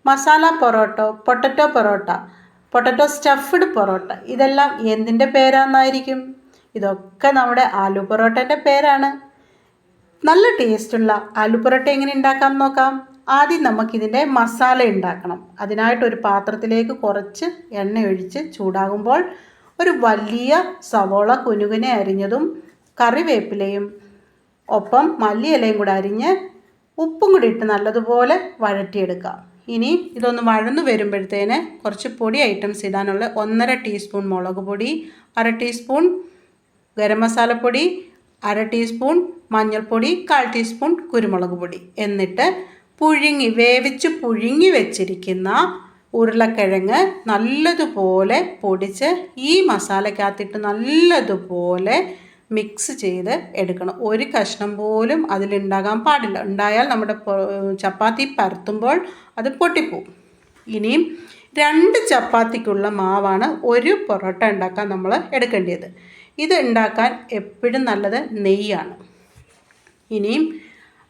Masala parotta, potato parotta, potato stuffed parotta, ഇതെല്ലാം എന്തിൻ്റെ പേരാണെന്നായിരിക്കും? ഇതൊക്കെ നമ്മുടെ ആലു പൊറോട്ടേൻ്റെ പേരാണ്. നല്ല ടേസ്റ്റുള്ള ആലു പൊറോട്ട എങ്ങനെ ഉണ്ടാക്കാം നോക്കാം. ആദ്യം നമുക്കിതിൻ്റെ മസാല ഉണ്ടാക്കണം. അതിനായിട്ടൊരു പാത്രത്തിലേക്ക് കുറച്ച് എണ്ണ ഒഴിച്ച് ചൂടാകുമ്പോൾ ഒരു വലിയ സവോള കുനുകുനെ അരിഞ്ഞതും കറിവേപ്പിലയും ഒപ്പം മല്ലിയിലയും കൂടെ അരിഞ്ഞ് ഉപ്പും കൂടി ഇട്ട് നല്ലതുപോലെ വഴറ്റിയെടുക്കാം. ഇനി ഇതൊന്ന് വഴന്നു വരുമ്പോഴത്തേന് കുറച്ച് പൊടി ഐറ്റംസ് ഇടാനുള്ള 1.5 ടീസ്പൂൺ മുളക് പൊടി, 1/2 ടീസ്പൂൺ ഗരം മസാലപ്പൊടി, 1/2 ടീസ്പൂൺ മഞ്ഞൾപ്പൊടി, 1/4 ടീസ്പൂൺ കുരുമുളക് പൊടി. എന്നിട്ട് വേവിച്ച് പുഴുങ്ങി വെച്ചിരിക്കുന്ന ഉരുളക്കിഴങ്ങ് നല്ലതുപോലെ പൊടിച്ച് ഈ മസാലക്കകത്തിട്ട് നല്ലതുപോലെ മിക്സ് ചെയ്ത് എടുക്കണം. ഒരു കഷ്ണം പോലും അതിലുണ്ടാകാൻ പാടില്ല. ഉണ്ടായാൽ നമ്മുടെ ചപ്പാത്തി പരത്തുമ്പോൾ അത് പൊട്ടിപ്പോവും. ഇനിയും 2 ചപ്പാത്തിക്കുള്ള മാവാണ് ഒരു പൊറോട്ട ഉണ്ടാക്കാൻ നമ്മൾ എടുക്കേണ്ടത്. ഇത് ഉണ്ടാക്കാൻ എപ്പോഴും നല്ലത് നെയ്യാണ്. ഇനിയും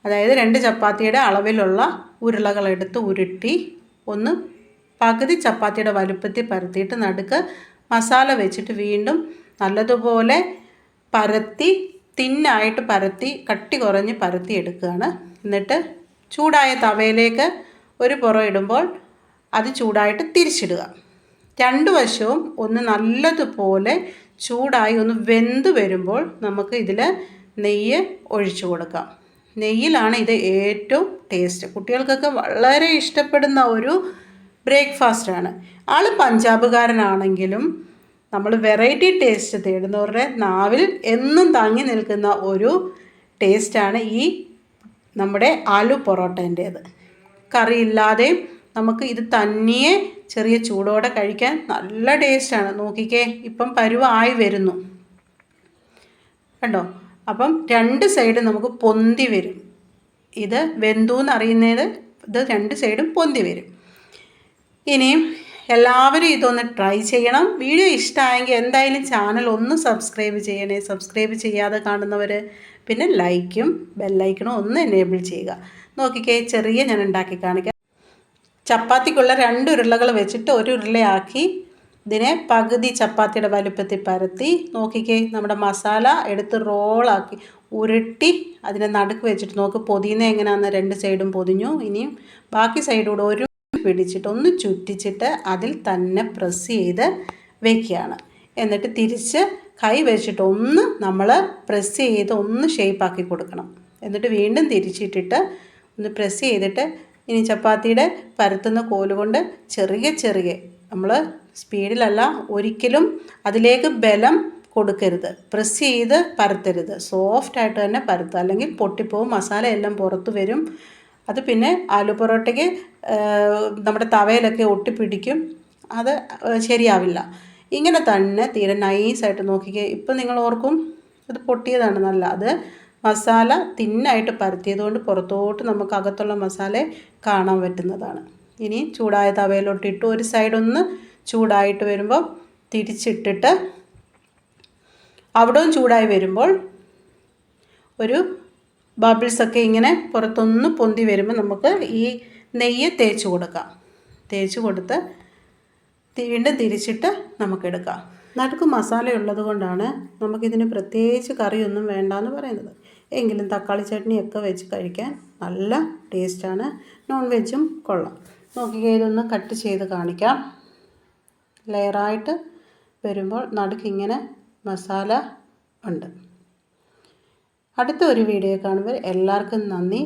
അതായത് 2 ചപ്പാത്തിയുടെ അളവിലുള്ള ഉരുളകളെടുത്ത് ഉരുട്ടി ഒന്ന് പകുതി ചപ്പാത്തിയുടെ വലുപ്പത്തിൽ പരത്തിയിട്ട് നടുക്ക് മസാല വെച്ചിട്ട് വീണ്ടും നല്ലതുപോലെ പരത്തി തിന്നായിട്ട് പരത്തി കട്ടി കുറഞ്ഞ് പരത്തി എടുക്കുകയാണ്. എന്നിട്ട് ചൂടായ തവയിലേക്ക് ഒരു പുറം ഇടുമ്പോൾ അത് ചൂടായിട്ട് തിരിച്ചിടുക. 2 വശവും ഒന്ന് നല്ലതുപോലെ ചൂടായി ഒന്ന് വെന്ത് വരുമ്പോൾ നമുക്ക് ഇതിൽ നെയ്യ് ഒഴിച്ചു കൊടുക്കാം. നെയ്യിലാണ് ഇത് ഏറ്റവും ടേസ്റ്റ്. കുട്ടികൾക്കൊക്കെ വളരെ ഇഷ്ടപ്പെടുന്ന ഒരു ബ്രേക്ക്ഫാസ്റ്റാണ്. ആൾ പഞ്ചാബുകാരനാണെങ്കിലും നമ്മൾ വെറൈറ്റി ടേസ്റ്റ് തേടുന്നവരുടെ നാവിൽ എന്നും തങ്ങി നിൽക്കുന്ന ഒരു ടേസ്റ്റാണ് ഈ നമ്മുടെ ആലു പൊറോട്ടേൻ്റേത്. കറിയില്ലാതെയും നമുക്ക് ഇത് തനിയെ ചെറിയ ചൂടോടെ കഴിക്കാൻ നല്ല ടേസ്റ്റാണ്. നോക്കിക്കേ, ഇപ്പം പരുവായി വരുന്നു കണ്ടോ. അപ്പം 2 സൈഡും നമുക്ക് പൊന്തി വരും. ഇത് വെന്തു എന്നറിയുന്നത് ഇത് 2 സൈഡും പൊന്തി വരും. ഇനിയും എല്ലാവരും ഇതൊന്ന് ട്രൈ ചെയ്യണം. വീഡിയോ ഇഷ്ടമായെങ്കിൽ എന്തായാലും ചാനൽ ഒന്ന് സബ്സ്ക്രൈബ് ചെയ്യണേ. സബ്സ്ക്രൈബ് ചെയ്യാതെ കാണുന്നവർ പിന്നെ ലൈക്കും ബെല്ലൈക്കണും ഒന്ന് എനേബിൾ ചെയ്യുക. നോക്കിക്കേ, ചെറിയ ഞാൻ ഉണ്ടാക്കി കാണിക്കാം. ചപ്പാത്തിക്കുള്ള 2 ഉരുളകൾ വെച്ചിട്ട് ഒരു ഉരുളയാക്കി ഇതിനെ പകുതി ചപ്പാത്തിയുടെ വലുപ്പത്തിൽ പരത്തി നോക്കിക്കേ, നമ്മുടെ മസാല എടുത്ത് റോളാക്കി ഉരുട്ടി അതിനെ നടുക്ക് വെച്ചിട്ട് നോക്ക് പൊതിയുന്ന എങ്ങനെയാണെന്ന്. 2 സൈഡും പൊതിഞ്ഞു. ഇനിയും ബാക്കി സൈഡൂടെ ഒരു പിടിച്ചിട്ട് ഒന്ന് ചുറ്റിച്ചിട്ട് അതിൽ തന്നെ പ്രസ് ചെയ്ത് വയ്ക്കുകയാണ്. എന്നിട്ട് തിരിച്ച് കൈ വെച്ചിട്ട് ഒന്ന് നമ്മൾ പ്രസ് ചെയ്ത് ഒന്ന് ഷേപ്പാക്കി കൊടുക്കണം. എന്നിട്ട് വീണ്ടും തിരിച്ചിട്ടിട്ട് ഒന്ന് പ്രസ് ചെയ്തിട്ട് ഇനി ചപ്പാത്തിയുടെ പരത്തുന്ന കോലുകൊണ്ട് ചെറിയ നമ്മൾ സ്പീഡിലല്ല, ഒരിക്കലും അതിലേക്ക് ബലം കൊടുക്കരുത്. പ്രസ് ചെയ്ത് പരത്തരുത്. സോഫ്റ്റായിട്ട് തന്നെ പരത്തുക, അല്ലെങ്കിൽ പൊട്ടിപ്പോവും, മസാല എല്ലാം പുറത്ത് വരും. അത് പിന്നെ ആലു പൊറോട്ടയ്ക്ക് നമ്മുടെ തവയിലൊക്കെ ഒട്ടിപ്പിടിക്കും, അത് ശരിയാവില്ല. ഇങ്ങനെ തന്നെ തീരെ നൈസായിട്ട് നോക്കിക്കുക. ഇപ്പം നിങ്ങൾ ഓർക്കും ഇത് പൊട്ടിയതാണ് നല്ല, അത് മസാല തിന്നായിട്ട് പരത്തിയതുകൊണ്ട് പുറത്തോട്ട് നമുക്ക് അകത്തുള്ള മസാല കാണാൻ പറ്റുന്നതാണ്. ഇനി ചൂടായ തവയിലോട്ടിട്ട് ഒരു സൈഡൊന്ന് ചൂടായിട്ട് വരുമ്പോൾ തിരിച്ചിട്ടിട്ട് അവിടവും ചൂടായി വരുമ്പോൾ ഒരു ബബിൾസൊക്കെ ഇങ്ങനെ പുറത്തൊന്ന് പൊന്തി വരുമ്പോൾ നമുക്ക് ഈ നെയ്യ് തേച്ച് കൊടുക്കാം. തേച്ച് കൊടുത്ത് വീണ്ടും തിരിച്ചിട്ട് നമുക്കെടുക്കാം. നടുക്ക് മസാല ഉള്ളത് കൊണ്ടാണ് നമുക്കിതിന് പ്രത്യേകിച്ച് കറിയൊന്നും വേണ്ടെന്ന് പറയുന്നത്. എങ്കിലും തക്കാളി ചട്നിയൊക്കെ വെച്ച് കഴിക്കാൻ നല്ല ടേസ്റ്റാണ്. നോൺ വെജും കൊള്ളാം. നോക്കിക്കേ, ഇതൊന്ന് കട്ട് ചെയ്ത് കാണിക്കാം. ലെയറായിട്ട് വരുമ്പോൾ നടുക്കിങ്ങനെ മസാല ഉണ്ട്. അടുത്ത ഒരു വീഡിയോ കാണുമ്പോൾ എല്ലാവർക്കും നന്ദി.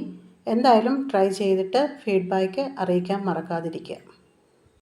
എന്തായാലും ട്രൈ ചെയ്തിട്ട് ഫീഡ്ബാക്ക് അറിയിക്കാൻ മറക്കാതിരിക്കുക.